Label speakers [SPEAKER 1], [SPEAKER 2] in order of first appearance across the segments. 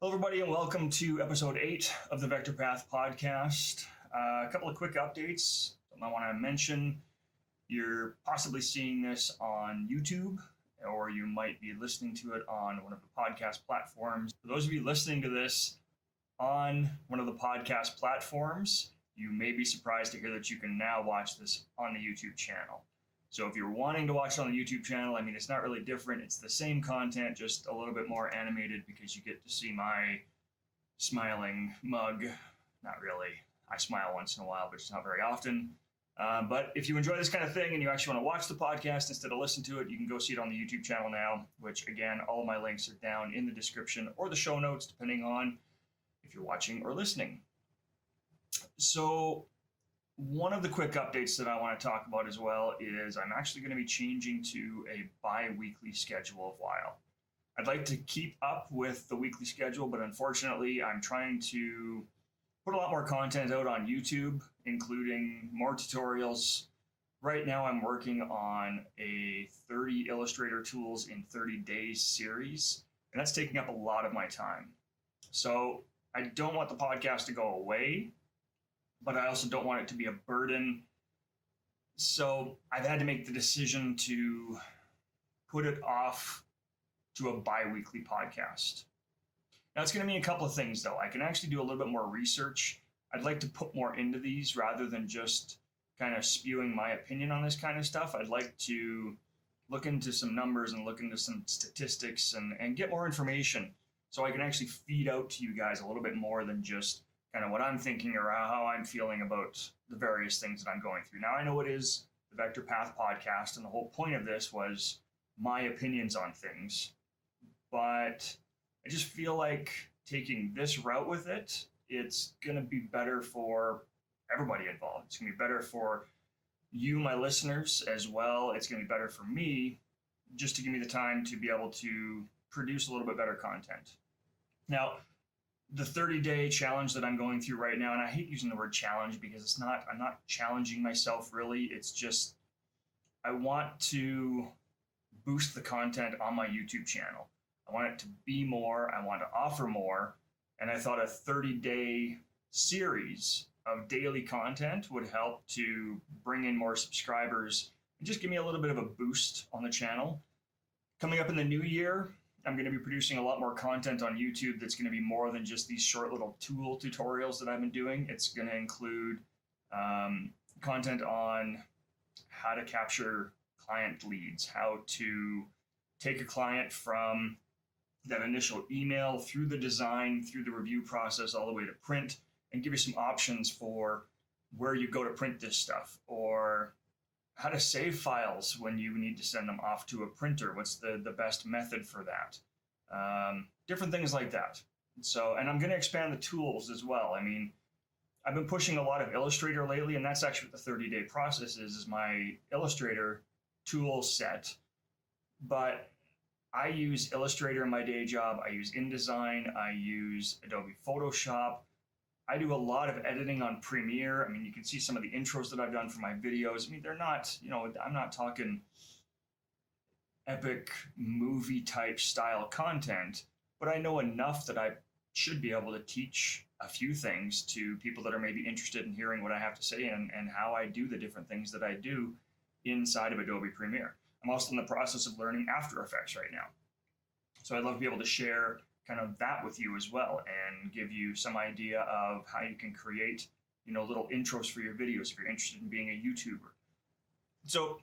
[SPEAKER 1] Hello, everybody, and welcome to episode 8 of the Vector Path podcast. A couple of quick updates. I want to mention you're possibly seeing this on YouTube, or you might be listening to it on one of the podcast platforms. For those of you listening to this on one of the podcast platforms, you may be surprised to hear that you can now watch this on the YouTube channel. So if you're wanting to watch it on the YouTube channel, I mean, it's not really different. It's the same content, just a little bit more animated because you get to see my smiling mug. Not really. I smile once in a while, but it's not very often. But if you enjoy this kind of thing and you actually want to watch the podcast instead of listen to it, you can go see it on the YouTube channel now, which, again, all of my links are down in the description or the show notes, depending on if you're watching or listening. So one of the quick updates that I want to talk about as well is I'm actually going to be changing to a bi-weekly schedule a while. I'd like to keep up with the weekly schedule, but unfortunately I'm trying to put a lot more content out on YouTube, including more tutorials. Right now I'm working on a 30 Illustrator tools in 30 days series, and that's taking up a lot of my time. So I don't want the podcast to go away, but I also don't want it to be a burden. So I've had to make the decision to put it off to a bi-weekly podcast. Now it's going to mean a couple of things though. I can actually do a little bit more research. I'd like to put more into these rather than just kind of spewing my opinion on this kind of stuff. I'd like to look into some numbers and look into some statistics and get more information so I can actually feed out to you guys a little bit more than just kind of what I'm thinking or how I'm feeling about the various things that I'm going through. Now, I know it is the Vector Path podcast, and the whole point of this was my opinions on things, but I just feel like taking this route with it, it's going to be better for everybody involved. It's going to be better for you, my listeners, as well. It's going to be better for me just to give me the time to be able to produce a little bit better content. Now, the 30-day challenge that I'm going through right now, and I hate using the word challenge because I'm not challenging myself really. It's just, I want to boost the content on my YouTube channel. I want it to be more, I want to offer more, and I thought a 30-day series of daily content would help to bring in more subscribers and just give me a little bit of a boost on the channel. Coming up in the new year, I'm going to be producing a lot more content on YouTube that's going to be more than just these short little tool tutorials that I've been doing. It's going to include content on how to capture client leads, how to take a client from that initial email through the design, through the review process, all the way to print, and give you some options for where you go to print this stuff, or how to save files when you need to send them off to a printer. What's the best method for that? Different things like that. So, and I'm going to expand the tools as well. I mean, I've been pushing a lot of Illustrator lately, and that's actually what the 30-day process is my Illustrator tool set. But I use Illustrator in my day job. I use InDesign. I use Adobe Photoshop. I do a lot of editing on Premiere. I mean, you can see some of the intros that I've done for my videos. I mean, they're not, I'm not talking epic movie type style content, but I know enough that I should be able to teach a few things to people that are maybe interested in hearing what I have to say and how I do the different things that I do inside of Adobe Premiere. I'm also in the process of learning After Effects right now. So I'd love to be able to share kind of that with you as well and give you some idea of how you can create, little intros for your videos if you're interested in being a YouTuber. So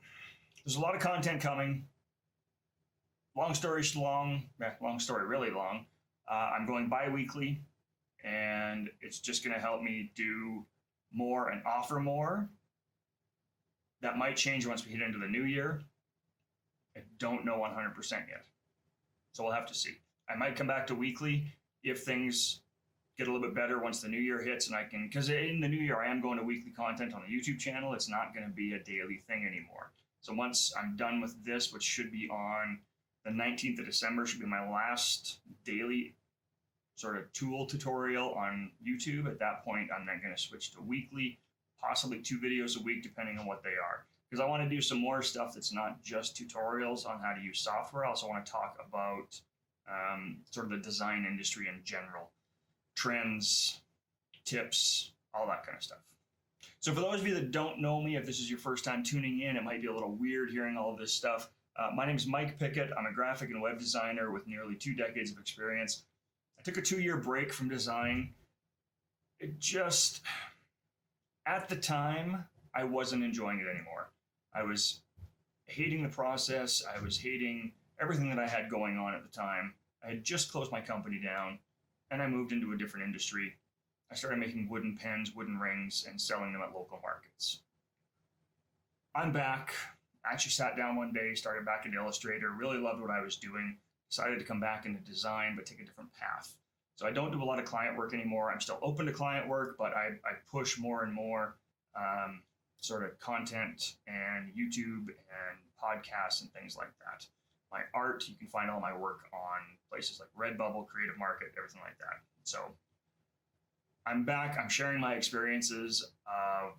[SPEAKER 1] there's a lot of content coming. Long story really long. I'm going bi-weekly, and it's just going to help me do more and offer more. That might change once we hit into the new year. I don't know 100% yet. So we'll have to see. I might come back to weekly if things get a little bit better once the new year hits, and because in the new year I am going to weekly content on the YouTube channel. It's not going to be a daily thing anymore. So once I'm done with this, which should be on the 19th of December, should be my last daily sort of tool tutorial on YouTube. At that point, I'm then going to switch to weekly, possibly 2 videos a week, depending on what they are. Because I want to do some more stuff that's not just tutorials on how to use software. I also want to talk about sort of the design industry in general, trends, tips, all that kind of stuff. So for those of you that don't know me, if this is your first time tuning in, it might be a little weird hearing all of this stuff. My name is Mike Pickett. I'm a graphic and web designer with nearly 2 decades of experience. I took a 2-year break from design. It just, at the time, I wasn't enjoying it anymore. I was hating the process. I was hating everything that I had going on at the time. I had just closed my company down, and I moved into a different industry. I started making wooden pens, wooden rings, and selling them at local markets. I'm back. I actually sat down one day, started back in Illustrator, really loved what I was doing, decided to come back into design, but take a different path. So I don't do a lot of client work anymore. I'm still open to client work, but I push more and more sort of content and YouTube and podcasts and things like that. My art, you can find all my work on places like Redbubble, Creative Market, everything like that. So I'm back. I'm sharing my experiences of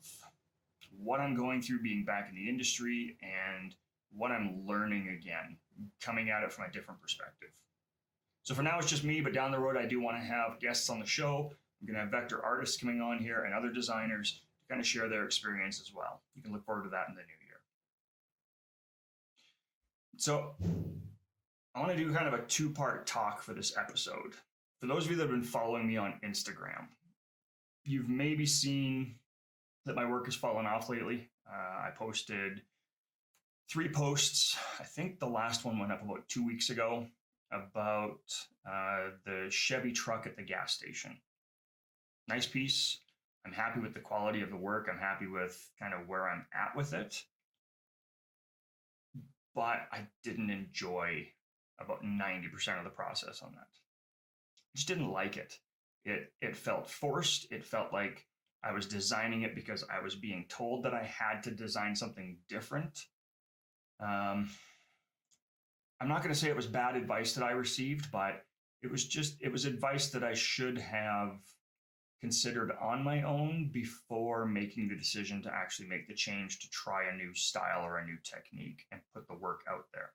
[SPEAKER 1] what I'm going through being back in the industry and what I'm learning again, coming at it from a different perspective. So for now, it's just me, but down the road, I do want to have guests on the show. I'm going to have vector artists coming on here and other designers to kind of share their experience as well. You can look forward to that in the new year. So I want to do kind of a 2-part talk for this episode. For those of you that have been following me on Instagram, you've maybe seen that my work has fallen off lately. I posted 3 posts. I think the last one went up about 2 weeks ago about the Chevy truck at the gas station. Nice piece. I'm happy with the quality of the work. I'm happy with kind of where I'm at with it. But I didn't enjoy about 90% of the process on that. I just didn't like it. It felt forced. It felt like I was designing it because I was being told that I had to design something different. I'm not going to say it was bad advice that I received, but it was advice that I should have considered on my own before making the decision to actually make the change to try a new style or a new technique and put the work out there.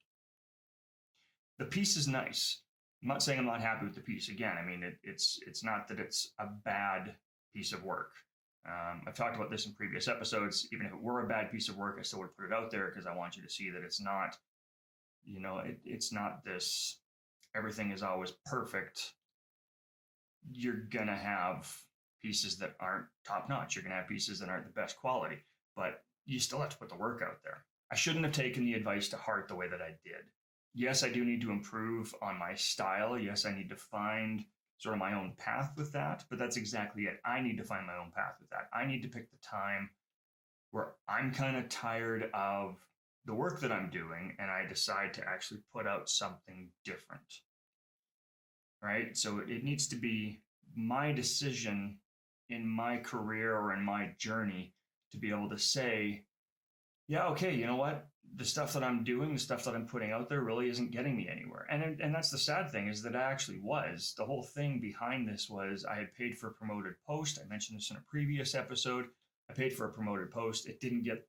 [SPEAKER 1] The piece is nice. I'm not saying I'm not happy with the piece. Again, I mean, it's not that it's a bad piece of work. I've talked about this in previous episodes. Even if it were a bad piece of work, I still would put it out there because I want you to see that it's not, it's not this, everything is always perfect. You're going to have pieces that aren't top notch. You're going to have pieces that aren't the best quality, but you still have to put the work out there. I shouldn't have taken the advice to heart the way that I did. Yes, I do need to improve on my style. Yes, I need to find sort of my own path with that, but that's exactly it. I need to find my own path with that. I need to pick the time where I'm kind of tired of the work that I'm doing and I decide to actually put out something different, right? So it needs to be my decision in my career or in my journey to be able to say, yeah, okay, you know what? The stuff that I'm doing, the stuff that I'm putting out there really isn't getting me anywhere. And that's the sad thing, is that I actually was. The whole thing behind this was I had paid for a promoted post. I mentioned this in a previous episode. I paid for a promoted post. It didn't get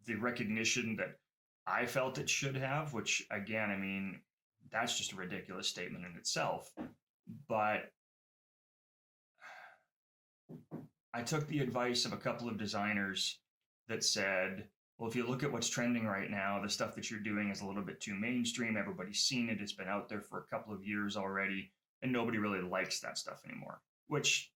[SPEAKER 1] the recognition that I felt it should have, which again, I mean, that's just a ridiculous statement in itself. But I took the advice of a couple of designers that said, well, if you look at what's trending right now, the stuff that you're doing is a little bit too mainstream. Everybody's seen it. It's been out there for a couple of years already, and nobody really likes that stuff anymore. Which,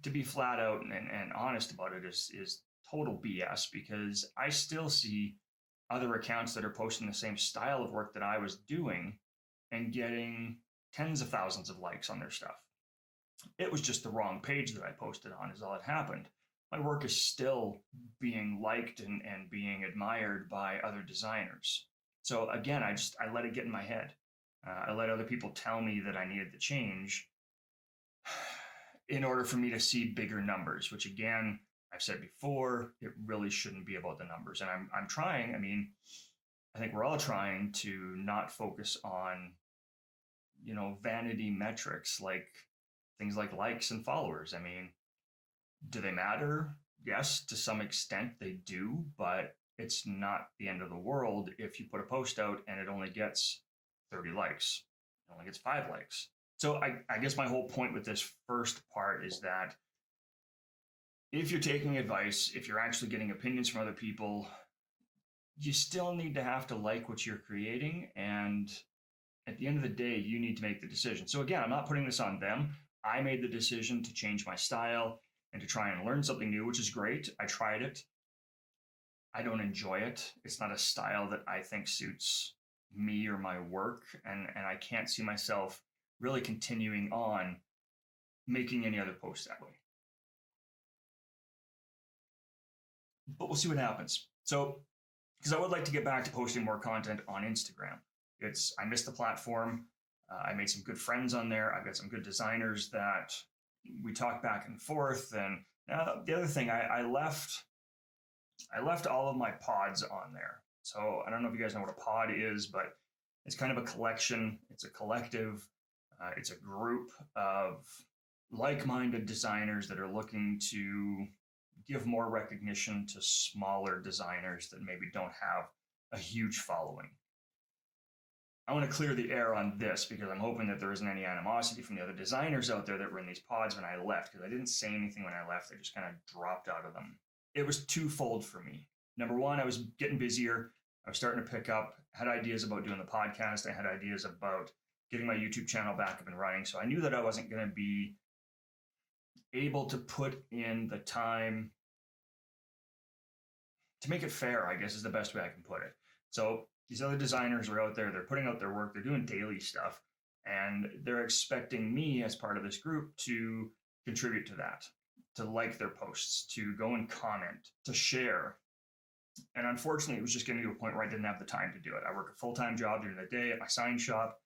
[SPEAKER 1] to be flat out and honest about it, is total BS, because I still see other accounts that are posting the same style of work that I was doing and getting tens of thousands of likes on their stuff. It was just the wrong page that I posted on, is all that happened. My work is still being liked and being admired by other designers. So again, I let it get in my head. I let other people tell me that I needed to change in order for me to see bigger numbers, which again, I've said before, it really shouldn't be about the numbers. And I'm trying, I mean, I think we're all trying to not focus on, vanity metrics, like things like likes and followers. I mean, do they matter? Yes, to some extent they do, but it's not the end of the world if you put a post out and it only gets 30 likes. It only gets 5 likes. So I guess my whole point with this first part is that if you're taking advice, if you're actually getting opinions from other people, you still need to have to like what you're creating. And at the end of the day, you need to make the decision. So again, I'm not putting this on them. I made the decision to change my style and to try and learn something new, which is great. I tried it. I don't enjoy it. It's not a style that I think suits me or my work. And I can't see myself really continuing on making any other posts that way. But we'll see what happens. So, because I would like to get back to posting more content on Instagram. I missed the platform. I made some good friends on there. I've got some good designers that we talk back and forth. And the other thing, I left all of my pods on there. So I don't know if you guys know what a pod is, but it's kind of a collection. It's a collective. It's a group of like-minded designers that are looking to give more recognition to smaller designers that maybe don't have a huge following. I want to clear the air on this because I'm hoping that there isn't any animosity from the other designers out there that were in these pods when I left, because I didn't say anything when I left. I just kind of dropped out of them. It was twofold for me. Number one, I was getting busier. I was starting to pick up, had ideas about doing the podcast. I had ideas about getting my YouTube channel back up and running. So I knew that I wasn't going to be able to put in the time to make it fair, I guess is the best way I can put it. So these other designers are out there, they're putting out their work, they're doing daily stuff, and they're expecting me as part of this group to contribute to that, to like their posts, to go and comment, to share. And unfortunately, it was just getting to a point where I didn't have the time to do it. I work a full-time job during the day at my sign shop.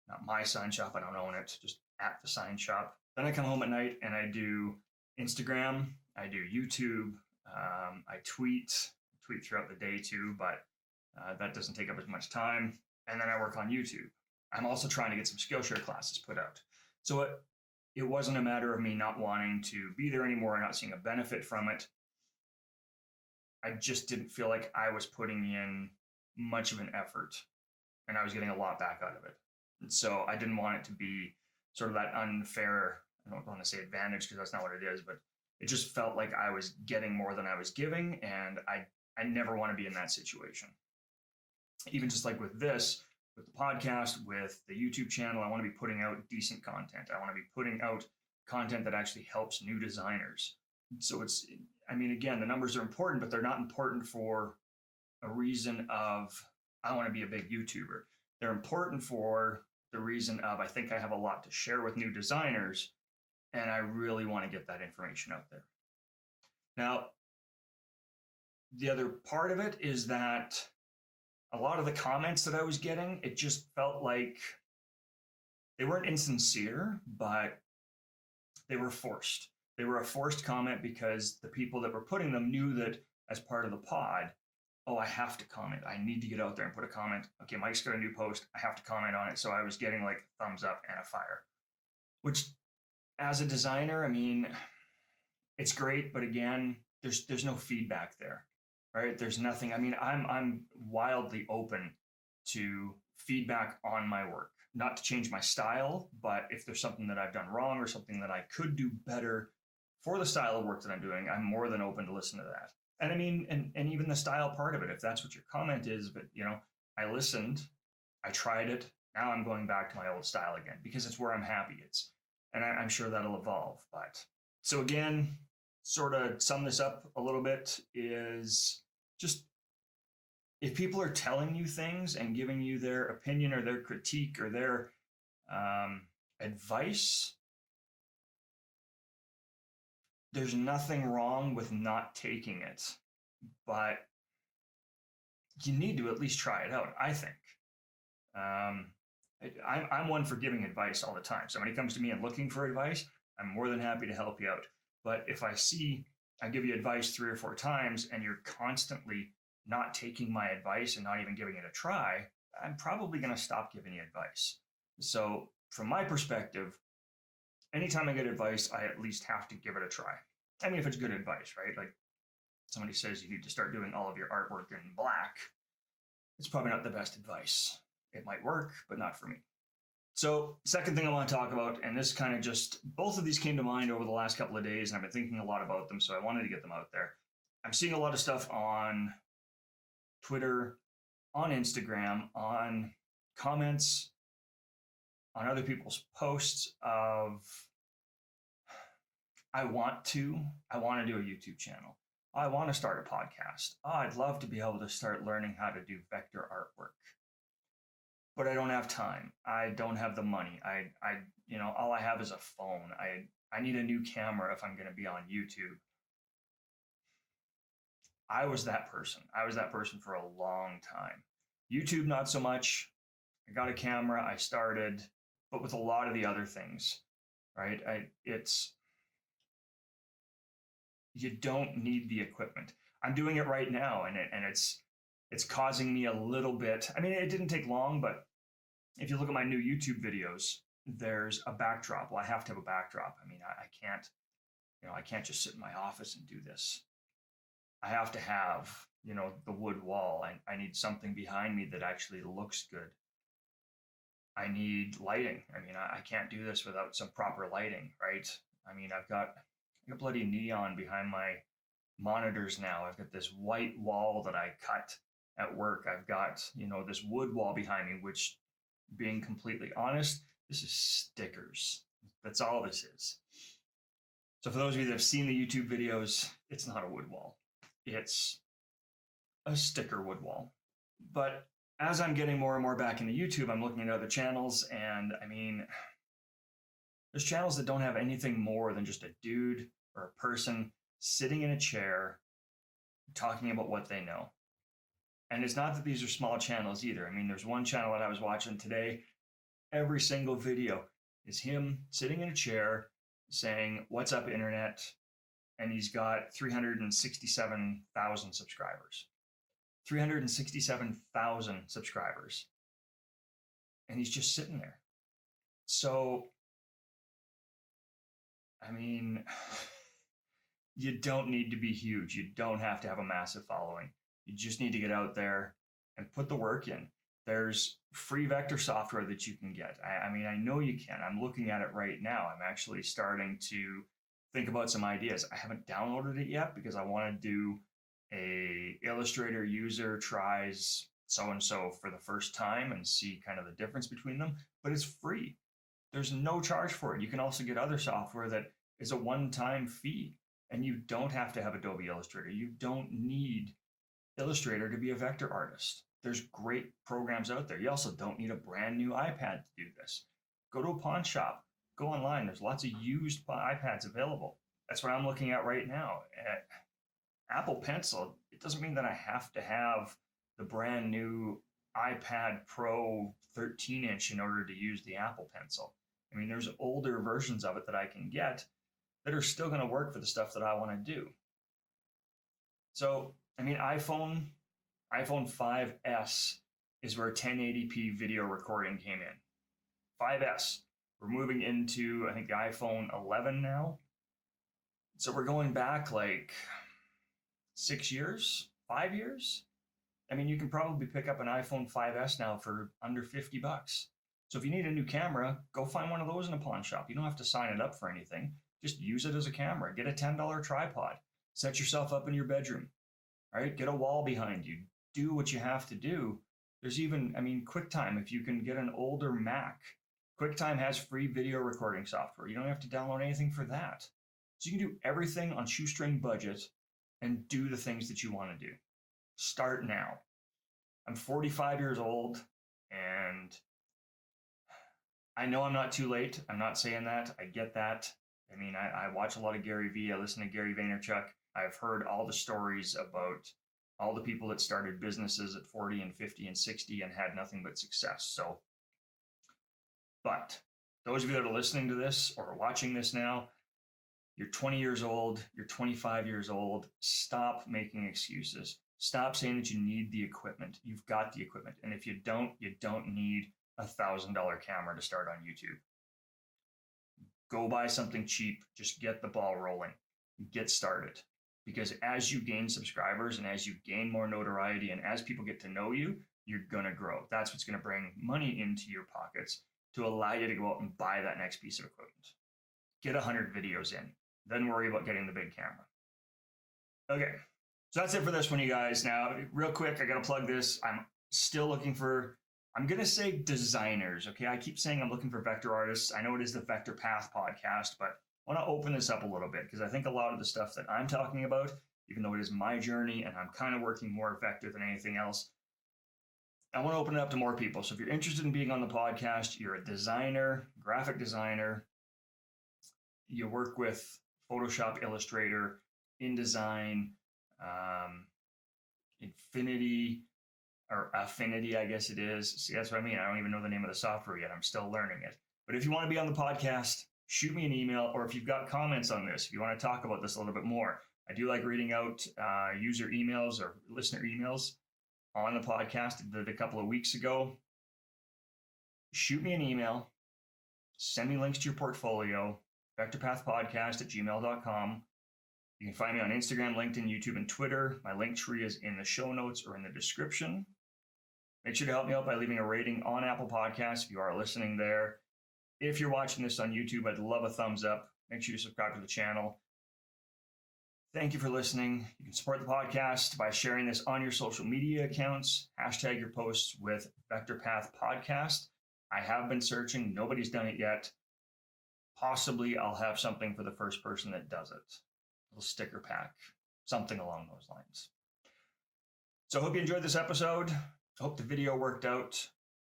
[SPEAKER 1] Not my sign shop, I don't own it, just at the sign shop. Then I come home at night and I do Instagram, I do YouTube, I tweet throughout the day too, but that doesn't take up as much time. And then I work on YouTube. I'm also trying to get some Skillshare classes put out. So it wasn't a matter of me not wanting to be there anymore, not seeing a benefit from it. I just didn't feel like I was putting in much of an effort, and I was getting a lot back out of it. And so I didn't want it to be sort of that unfair, I don't want to say advantage because that's not what it is, but it just felt like I was getting more than I was giving, and I never want to be in that situation. Even just like with this, with the podcast, with the YouTube channel, I want to be putting out decent content. I want to be putting out content that actually helps new designers. So again, the numbers are important, but they're not important for a reason of, I want to be a big YouTuber. They're important for the reason of, I think I have a lot to share with new designers, and I really want to get that information out there. Now, the other part of it is that a lot of the comments that I was getting, it just felt like they weren't insincere, but they were forced. They were a forced comment because the people that were putting them knew that as part of the pod, oh, I have to comment. I need to get out there and put a comment. Okay, Mike's got a new post. I have to comment on it. So I was getting like a thumbs up and a fire, which as a designer, I mean, it's great, but again, there's no feedback there, right? There's nothing. I mean, I'm wildly open to feedback on my work, not to change my style, but if there's something that I've done wrong or something that I could do better for the style of work that I'm doing, I'm more than open to listen to that. And I mean, and even the style part of it, if that's what your comment is, but I listened, I tried it. Now I'm going back to my old style again because it's where I'm happy. And I'm sure that'll evolve. But so again, sort of sum this up a little bit is just, if people are telling you things and giving you their opinion or their critique or their advice, there's nothing wrong with not taking it, but you need to at least try it out, I think. I'm one for giving advice all the time. Somebody comes to me and looking for advice, I'm more than happy to help you out. But if I give you advice 3 or 4 times and you're constantly not taking my advice and not even giving it a try, I'm probably going to stop giving you advice. So from my perspective, anytime I get advice, I at least have to give it a try. I mean, if it's good advice, right? Like somebody says you need to start doing all of your artwork in black, it's probably not the best advice. It might work, but not for me. So, second thing I want to talk about, and this kind of just, both of these came to mind over the last couple of days, and I've been thinking a lot about them, so I wanted to get them out there. I'm seeing a lot of stuff on Twitter, on Instagram, on comments, on other people's posts of, I want to do a YouTube channel. I want to start a podcast. Oh, I'd love to be able to start learning how to do vector artwork, but I don't have time. I don't have the money. All I have is a phone. I need a new camera if I'm going to be on YouTube. I was that person. I was that person for a long time. YouTube, not so much. I got a camera. I started, but with a lot of the other things, right? You don't need the equipment. I'm doing it right now, and it's causing me a little bit. I mean, it didn't take long, but if you look at my new YouTube videos, there's a backdrop. Well, I have to have a backdrop. I mean, I can't just sit in my office and do this. I have to have, the wood wall. I need something behind me that actually looks good. I need lighting. I mean, I can't do this without some proper lighting, right? I mean, I've got bloody neon behind my monitors now. I've got this white wall that I cut at work. I've got, this wood wall behind me, which, being completely honest, this is stickers. That's all this is. So for those of you that have seen the YouTube videos, it's not a wood wall. It's a sticker wood wall. But as I'm getting more and more back into YouTube, I'm looking at other channels, and I mean, there's channels that don't have anything more than just a dude or a person sitting in a chair talking about what they know. And it's not that these are small channels either. I mean, there's one channel that I was watching today. Every single video is him sitting in a chair saying, "What's up, internet?" And he's got 367,000 subscribers. 367,000 subscribers. And he's just sitting there. So, I mean, you don't need to be huge. You don't have to have a massive following. You just need to get out there and put the work in. There's free vector software that you can get. I mean, I know you can. I'm looking at it right now. I'm actually starting to think about some ideas. I haven't downloaded it yet because I want to do a Illustrator user tries so-and-so for the first time and see kind of the difference between them, but it's free. There's no charge for it. You can also get other software that is a one-time fee, and you don't have to have Adobe Illustrator. You don't need Illustrator to be a vector artist. There's great programs out there. You also don't need a brand new iPad to do this. Go to a pawn shop, go online. There's lots of used iPads available. That's what I'm looking at right now. Apple Pencil, it doesn't mean that I have to have the brand new iPad Pro 13-inch in order to use the Apple Pencil. I mean, there's older versions of it that I can get that are still going to work for the stuff that I want to do. So, I mean, iPhone 5S is where 1080p video recording came in. 5S. We're moving into, I think, the iPhone 11 now. So we're going back like 6 years, 5 years. I mean, you can probably pick up an iPhone 5S now for under $50. So if you need a new camera, go find one of those in a pawn shop. You don't have to sign it up for anything. Just use it as a camera. Get a $10 tripod. Set yourself up in your bedroom. All right, get a wall behind you. Do what you have to do. There's even, I mean, QuickTime. If you can get an older Mac, QuickTime has free video recording software. You don't have to download anything for that. So you can do everything on shoestring budget and do the things that you want to do. Start now. I'm 45 years old, and I know I'm not too late. I'm not saying that. I get that. I mean, I watch a lot of Gary Vee. I listen to Gary Vaynerchuk. I've heard all the stories about all the people that started businesses at 40 and 50 and 60 and had nothing but success. So, but those of you that are listening to this or watching this now, you're 20 years old, you're 25 years old, stop making excuses. Stop saying that you need the equipment. You've got the equipment. And if you don't need $1,000 camera to start on YouTube. Go buy something cheap. Just get the ball rolling. Get started. Because as you gain subscribers and as you gain more notoriety and as people get to know you, you're going to grow. That's what's going to bring money into your pockets to allow you to go out and buy that next piece of equipment. Get 100 videos in, then worry about getting the big camera. Okay, so that's it for this one, you guys. Now, real quick, I gotta plug this. I'm still looking for, I'm gonna say designers, okay? I keep saying I'm looking for vector artists. I know it is the Vector Path podcast, but I wanna open this up a little bit because I think a lot of the stuff that I'm talking about, even though it is my journey and I'm kind of working more vector than anything else, I want to open it up to more people. So if you're interested in being on the podcast, you're a designer, graphic designer, you work with Photoshop, Illustrator, InDesign, Infinity, or Affinity, I guess it is. See, that's what I mean. I don't even know the name of the software yet. I'm still learning it. But if you want to be on the podcast, shoot me an email, or if you've got comments on this, if you want to talk about this a little bit more. I do like reading out user emails or listener emails on the podcast. I did it a couple of weeks ago. Shoot me an email. Send me links to your portfolio, vectorpathpodcast@gmail.com. You can find me on Instagram, LinkedIn, YouTube, and Twitter. My link tree is in the show notes or in the description. Make sure to help me out by leaving a rating on Apple Podcasts if you are listening there. If you're watching this on YouTube, I'd love a thumbs up. Make sure you subscribe to the channel. Thank you for listening. You can support the podcast by sharing this on your social media accounts. Hashtag your posts with Vector Path Podcast. I have been searching. Nobody's done it yet. Possibly I'll have something for the first person that does it. A little sticker pack, something along those lines. So I hope you enjoyed this episode. I hope the video worked out.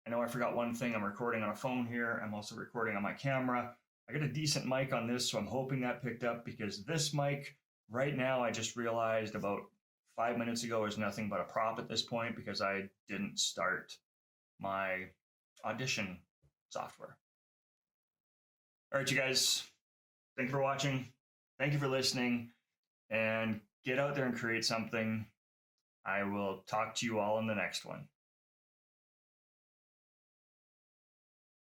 [SPEAKER 1] I know I forgot one thing. I'm recording on a phone here. I'm also recording on my camera. I got a decent mic on this, so I'm hoping that picked up, because this mic right now, I just realized about 5 minutes ago, is nothing but a prop at this point because I didn't start my Audition software. All right, you guys, thank you for watching. Thank you for listening, and get out there and create something. I will talk to you all in the next one.